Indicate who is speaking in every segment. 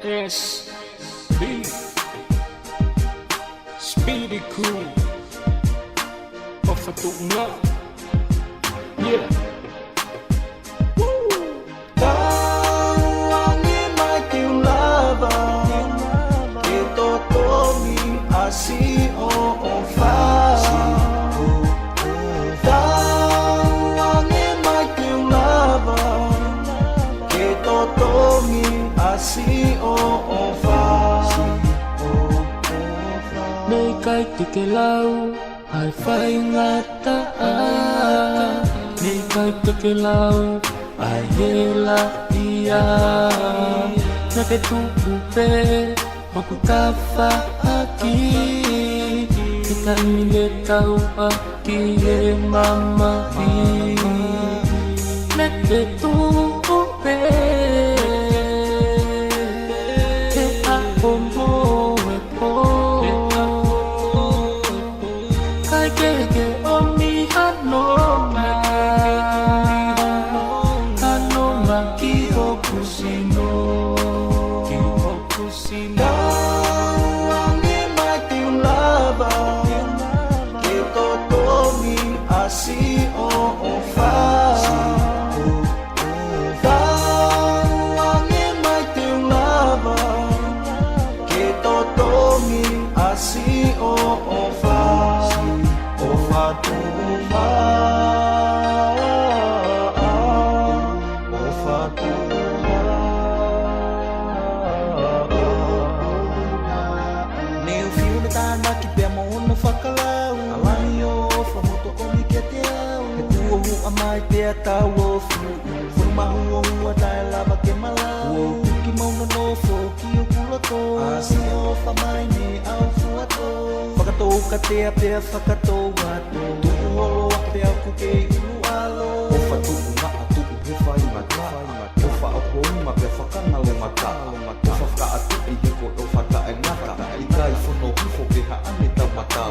Speaker 1: DSB Speedy Crew Pafatunga. Yeah.
Speaker 2: Nơi cái tiki lau hai phai ngata Nơi cái tiki lau ai hela dia Na te tupupe Maku kafa aki Kita mile kau aki e mama hi Na te tupupe Te ako mo e po Kai keke o mi hanoma Hanoma ki o kusino Ki o kusino
Speaker 3: Amai te atawo fu Fui mahu o tai lava ke malau Ki mauna no fo ki o kuloto Asi o whamai ne au fuato Whakato ka te a pea whakato wato Tuku holo a pea ku ke ulu alo O whatu nga a tuku he whai mata O wha o honga pea whakangalo mata O whaka atu i he ko o whaka e ngata I kai whono hifo ke haane tau mata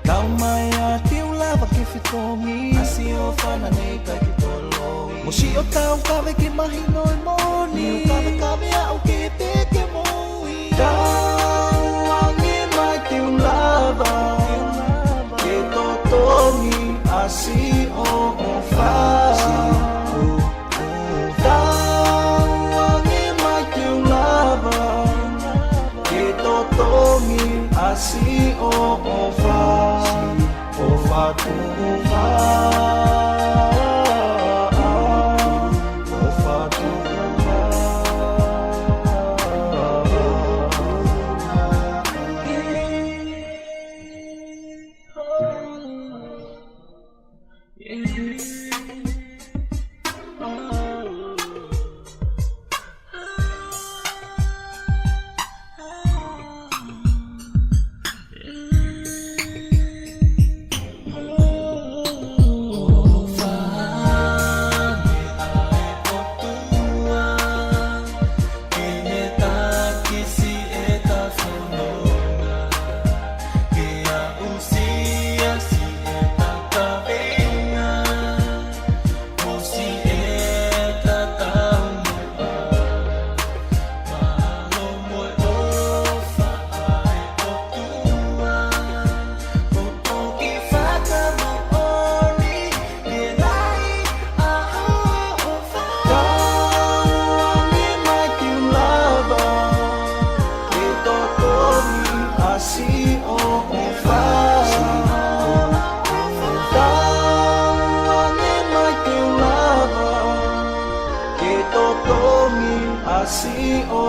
Speaker 3: Tau mai a te lava ke whitongi Asi o whana nei kai ki toloi Mo si o tau kawe ke mahi noi moni O kawe a o ke te ke moi Tau angi mai te lava Ke totongi asi o wha Tau angi mai te lava Ke totongi asi o wha O whatu Asi o